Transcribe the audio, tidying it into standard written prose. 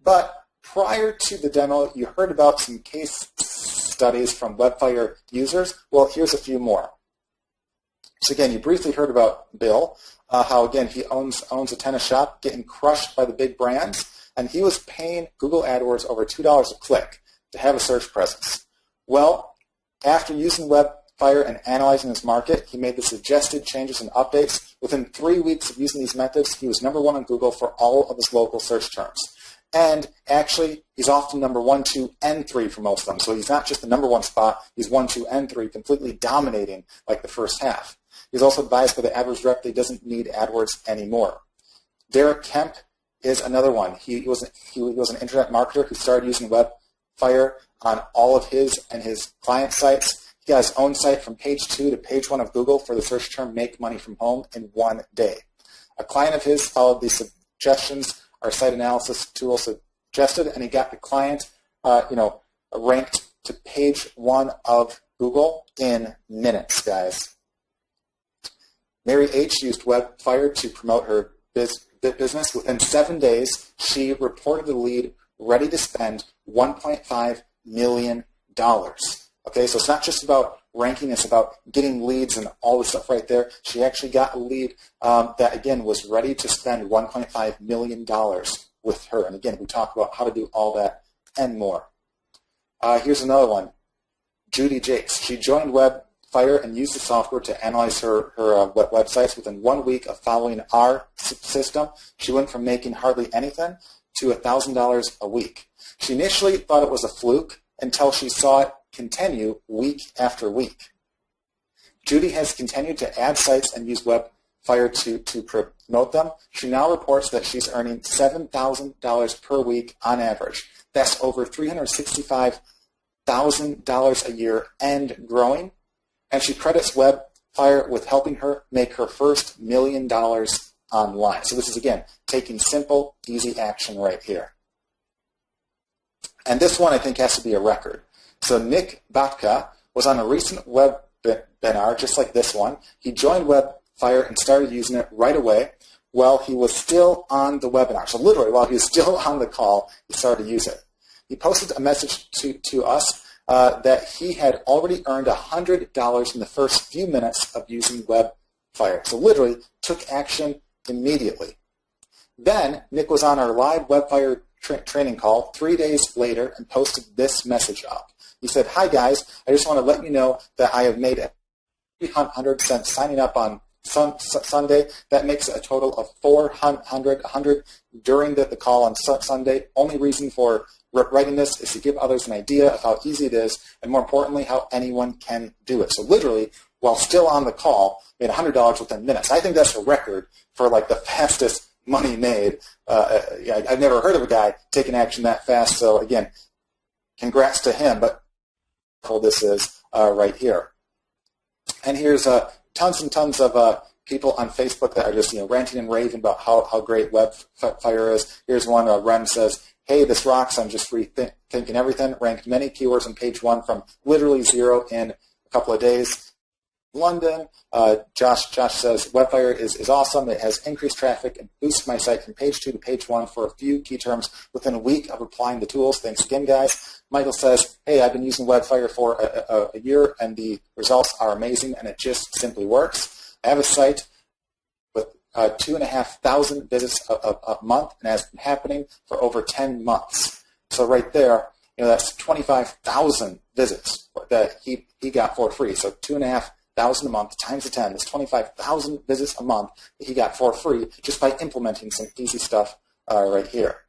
But prior to the demo, you heard about some case studies from Webfire users. Well, here's a few more. So again, you briefly heard about Bill, how again he owns a tennis shop, getting crushed by the big brands, and he was paying Google AdWords over $2 a click to have a search presence. Well, after using Webfire and analyzing his market, he made the suggested changes and updates. Within 3 weeks of using these methods, he was #1 on Google for all of his local search terms. And actually, he's often number 1, 2, and 3 for most of them. So he's not just the #1 spot, he's 1, 2, and 3, completely dominating like the first half. He's also advised by the AdWords rep that he doesn't need AdWords anymore. Derek Kemp is another one. He was an internet marketer who started using Webfire on all of his and his client sites. He got his own site from page 2 to page 1 of Google for the search term "make money from home" in 1 day. A client of his followed these suggestions our site analysis tool suggested, and he got the client ranked to page 1 of Google in minutes, guys. Mary H. used Webfire to promote her business. Within 7 days, she reported the lead ready to spend $1.5 million. Okay, so it's not just about ranking, it's about getting leads and all this stuff right there. She actually got a lead that, again, was ready to spend $1.5 million with her. And again, we talk about how to do all that and more. Here's another one, Judy Jakes. She joined Webfire and used the software to analyze her websites. Within 1 week of following our system, she went from making hardly anything to $1,000 a week. She initially thought it was a fluke until she saw it continue week after week. Judy has continued to add sites and use Webfire to promote them. She now reports that she's earning $7,000 per week on average. That's over $365,000 a year and growing. And she credits Webfire with helping her make her first $1 million online. So this is, again, taking simple, easy action right here. And this one, I think, has to be a record. So Nick Batka was on a recent webinar, just like this one. He joined Webfire and started using it right away while he was still on the webinar. So literally, while he was still on the call, he started to use it. He posted a message to us that he had already earned $100 in the first few minutes of using Webfire. So literally, took action immediately. Then Nick was on our live Webfire training call 3 days later and posted this message up. He said, "Hi guys, I just want to let you know that I have made 300 since signing up on Sunday. That makes a total of 400 during the call on Sunday. Only reason for writing this is to give others an idea of how easy it is, and more importantly, how anyone can do it." So literally, while still on the call, made $100 within minutes. I think that's a record for like the fastest money made. I've never heard of a guy taking action that fast. So again, congrats to him, but how this is right here. And here's tons and tons of people on Facebook that are just ranting and raving about how great Webfire is. Here's one, Ren says, "Hey, this rocks. I'm just rethinking everything. Ranked many keywords on page 1 from literally 0 in a couple of days." London, Josh says, "Webfire is awesome. It has increased traffic and boosted my site from page 2 to page 1 for a few key terms within a week of applying the tools. Thanks again, guys." Michael says, "Hey, I've been using Webfire for a year, and the results are amazing, and it just simply works. I have a site with 2,500 visits a month, and has been happening for over 10 months. So right there, that's 25,000 visits that he got for free. So 2,500 a month times 10 is 25,000 visits a month that he got for free just by implementing some easy stuff right here.